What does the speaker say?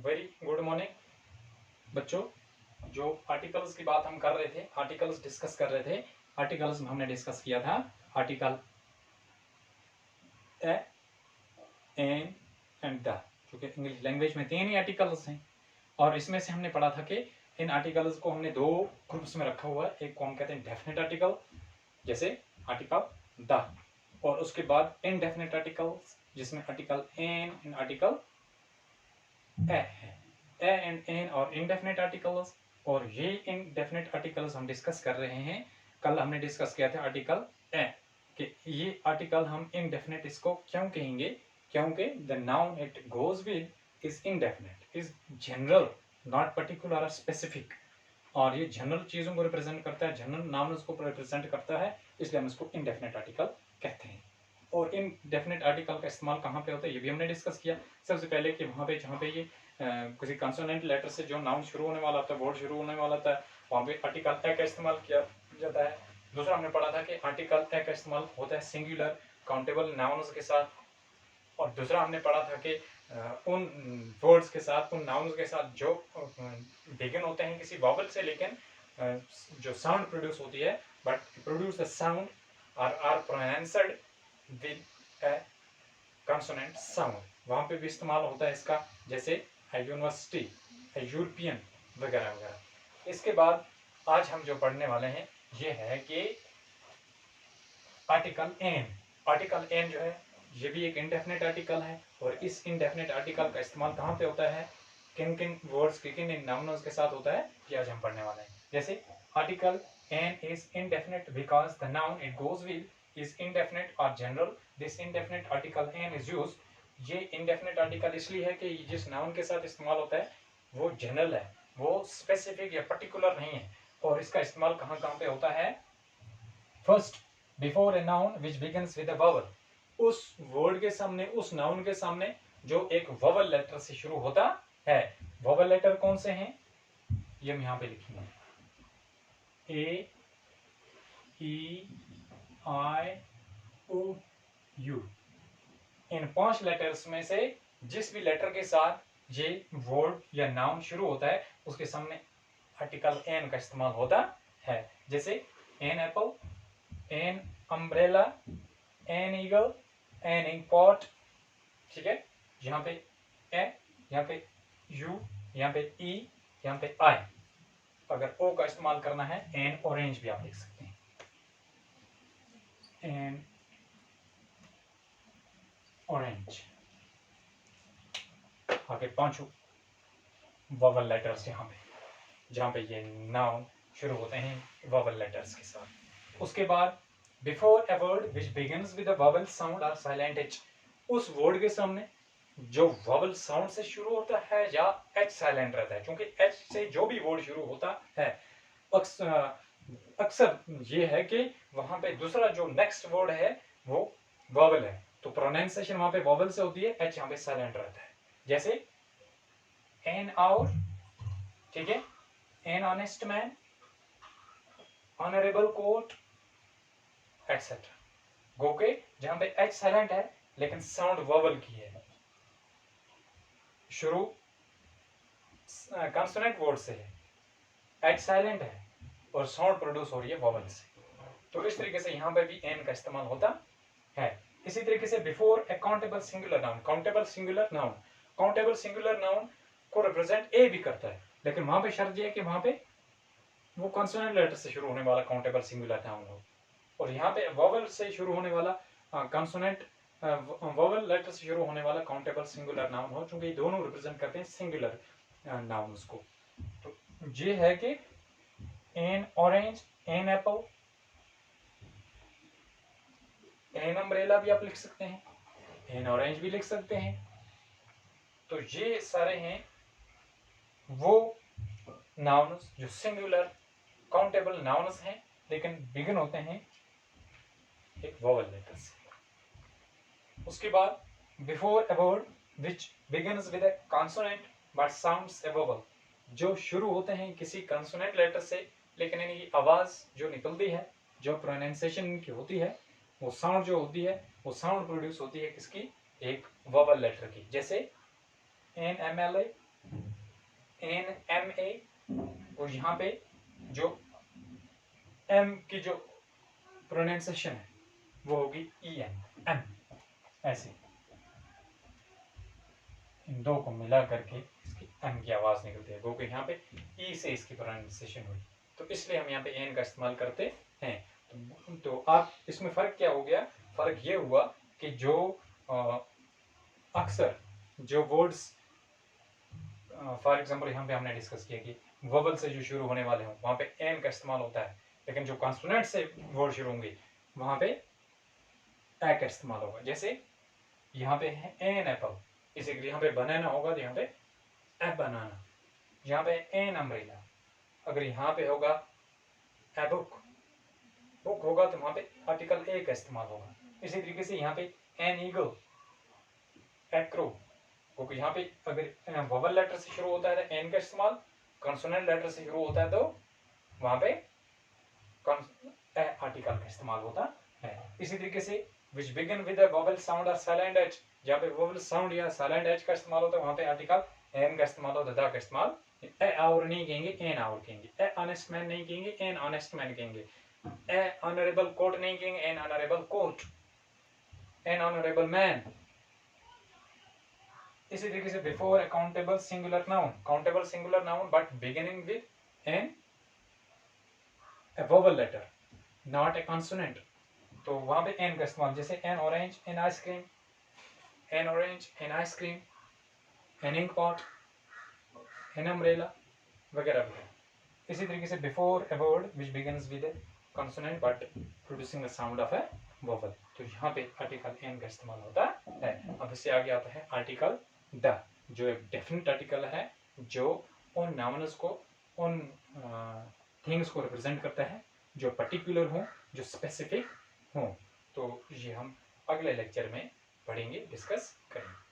Very good morning बच्चों। जो articles की बात हम कर रहे थे, आर्टिकल्स डिस्कस कर रहे थे। आर्टिकल्स में हमने डिस्कस किया था article a, an and the, जो कि इंग्लिश लैंग्वेज में 3 ही आर्टिकल्स हैं। और इसमें से हमने पढ़ा था कि इन आर्टिकल्स को हमने 2 ग्रुप्स में रखा हुआ है। एक को हम कहते हैं डेफिनेट आर्टिकल, जैसे आर्टिकल द, और उसके बाद इनडेफिनेट आर्टिकल्स, जिसमें article an and article a है। ए एंड एन और इनडेफिनेट आर्टिकल्स, और ये इनडेफिनेट आर्टिकल्स हम डिस्कस कर रहे हैं। कल हमने डिस्कस किया था आर्टिकल ए कि ये आर्टिकल हम इनडेफिनेट इसको क्यों कहेंगे, क्योंकि the noun it goes with is indefinite, is general, not particular और स्पेसिफिक। और ये जनरल चीजों को रिप्रेजेंट करता है, जनरल नाउन्स को रिप्रेजेंट करता है, इसलिए हम इसको इनडेफिनेट आर्टिकल कहते हैं। और इनडेफिनेट आर्टिकल का इस्तेमाल कहाँ पे होता है ये भी हमने डिस्कस किया। सबसे पहले कि वहाँ पे जहाँ पे ये किसी कंसोनेंट लेटर से जो नाउन शुरू होने वाला होता है, वर्ड शुरू होने वाला होता है, वहाँ पे आर्टिकल ए का इस्तेमाल किया जाता है। दूसरा हमने पढ़ा था कि आर्टिकल ए का इस्तेमाल होता है सिंगुलर काउंटेबल नाउन्स के साथ। और दूसरा हमने पढ़ा था कि उन वर्ड्स के साथ, उन नाउन्स के साथ जो बिगिन होते हैं किसी वॉवल से, लेकिन जो साउंड प्रोड्यूस होती है, but produce the sound are pronounced with a consonant sound, वहां पे भी इस्तेमाल होता है इसका, जैसे यूनिवर्सिटी, यूरोपियन वगैरह वगैरह। इसके बाद आज हम जो पढ़ने वाले हैं ये है कि आर्टिकल एन। आर्टिकल एन जो है ये भी एक इनडेफिनेट आर्टिकल है, और इस इनडेफिनेट आर्टिकल का इस्तेमाल कहाँ पे होता है, किन किन वर्ड्स के किन नाउन्स के साथ होता है, ये आज हम पढ़ने वाले हैं। जैसे article an is indefinite because the noun it goes with is indefinite or general. This indefinite article n is used. ये indefinite article इसलिए है कि जिस नाउन के साथ इस्तेमाल होता है वो जनरल है, वो स्पेसिफिक या पर्टिकुलर नहीं है। और इसका इस्तेमाल कहाँ कहाँ पे होता है, first before a noun which begins with a vowel, उस वर्ड के सामने, उस नाउन के सामने जो एक वोवेल लेटर से शुरू होता है। वोवेल लेटर कौन से हैं, ये हम यहाँ पे लिखेंगे, ए, ई, आई, ओ, यू। इन 5 लेटर्स में से जिस भी लेटर के साथ ये वर्ड या नाउन शुरू होता है उसके सामने आर्टिकल एन का इस्तेमाल होता है। जैसे an apple, an umbrella, an eagle, an ink pot. ठीक है, यहाँ पे ए, यहाँ पे यू, यहाँ पे ई, यहाँ पे आई। अगर ओ का इस्तेमाल करना है एन ऑरेंज भी आप लिख सकते हैं, एन ऑरेंज। आगे 5 वोवेल लेटर्स यहाँ पे, जहाँ पे ये नाउन शुरू होते हैं वोवेल लेटर्स के साथ। उसके बाद before a word which begins with a vowel sound or silent h, उस वर्ड के सामने जो वोवेल साउंड से शुरू होता है या एच साइलेंट रहता है, क्योंकि एच से जो भी वर्ड शुरू होता है अक्सर ये है कि वहां पे दूसरा जो नेक्स्ट वर्ड है वो वोवेल है, तो प्रोनाउंसिएशन वहां पे वोवेल से होती है, एच यहाँ पे साइलेंट रहता है। जैसे एन आवर, ठीक है, an honest man, honourable court, etcetera. गो के जहां पे एच साइलेंट है लेकिन साउंड वोवेल की है, शुरू कंसोनेंट वर्ड से है, एच साइलेंट है और साउंड प्रोड्यूस हो रही है वोवेल से। तो इस तरीके से यहाँ पे भी एन का इस्तेमाल होता है। इसी तरीके से before a countable singular noun, countable singular noun, countable singular noun को रिप्रेजेंट ए भी करता है, लेकिन वहां पे शर्त यह है कि वहां पे वो कॉन्सोनेंट लेटर से शुरू होने वाला काउंटेबल सिंगुलर नाउन हो, और यहाँ पे वोवेल से शुरू होने वाला कॉन्सोनेंट वोवेल लेटर से शुरू होने वाला काउंटेबल सिंगुलर नाउन हो, क्योंकि दोनों रिप्रेजेंट करते हैं सिंगुलर नाउन्स को। तो ये है कि an orange, an apple, an umbrella भी आप लिख सकते हैं, एन ऑरेंज भी लिख सकते हैं। तो ये सारे हैं वो नाउन्स जो सिंगुलर काउंटेबल नाउन्स हैं, लेकिन बिगिन होते हैं एक वोवेल लेटर से। उसके बाद before a word which begins with a consonant but sounds A vowel, जो शुरू होते हैं किसी कॉन्सोनेंट लेटर से लेकिन इनकी आवाज जो निकलती है, जो प्रोनाउंसिएशन इनकी होती है, वो साउंड जो होती है वो साउंड प्रोड्यूस होती है किसकी, एक वोवेल लेटर की। जैसे an M L A, NMA, और यहाँ पे जो M की जो प्रोनाउंसिएशन है वो होगी EN, M, ऐसे इन दो को मिला करके इसकी M की आवाज़ निकलती है, क्योंकि यहाँ पे E से इसकी प्रोनाउंसिएशन हुई, तो इसलिए हम यहाँ पे N का इस्तेमाल करते हैं। तो आप इसमें फ़र्क क्या हो गया? फ़र्क ये हुआ कि जो अक्सर जो वर्ड्स फॉर एग्जांपल यहाँ पे हमने डिस्कस किया कि वोवल से जो शुरू होने वाले हों वहाँ पे एन का इस्तेमाल होता है, लेकिन जो कॉन्सोनेंट से वर्ड शुरू होंगे वहाँ पे ए का इस्तेमाल होगा। जैसे यहाँ पे है एन एप्पल, इसी के लिए यहाँ पे बनाना होगा तो यहाँ पे ए बनाना। यहाँ पे एन अम्ब्रेला, अगर यहाँ पे होगा ए बुक, बुक होगा तो वहाँ पे आर्टिकल ए का इस्तेमाल होगा। इसी तरीके से यहाँ पे एन ईगल, ए क्रो, क्योंकि यहाँ पे अगर वोवल लेटर से शुरू होता है तो एन का इस्तेमाल, कॉन्सोनेंट लेटर से शुरू होता है तो वहाँ पे आर्टिकल का इस्तेमाल होता है। इसी तरीके से which begin with vowel sound और साइलेंट एच, जहाँ पे वोवल साउंड या साइलेंट एच का इस्तेमाल होता है वहाँ पे आर्टिकल एन का इस्तेमाल होता है, द का इस्तेमाल। ए आवर नहीं कहेंगे, एन आवर कहेंगे। ए ऑनेस्ट मैन नहीं कहेंगे, एन ऑनेस्ट मैन कहेंगे। ए ऑनरेबल कोर्ट नहीं कहेंगे, an honourable court. An honourable man. इसी तरीके से before accountable singular noun, countable singular noun but beginning with an a vowel letter, not a consonant, तो वहां पे एन का इस्तेमाल, जैसे an orange, an ice cream, an orange, an ice cream, an ink pot, an umbrella वगैरह वगैरह। इसी तरीके से before a word which begins with a consonant but producing the sound of a vowel, तो यहाँ पे आर्टिकल एन का इस्तेमाल होता है। अब इससे आगे आता है आर्टिकल द, जो एक डेफिनेट आर्टिकल है, जो उन नाउन्स को, उन थिंग्स को रिप्रेजेंट करता है जो पर्टिकुलर हों, जो स्पेसिफिक हों। तो ये हम अगले लेक्चर में पढ़ेंगे, डिस्कस करेंगे।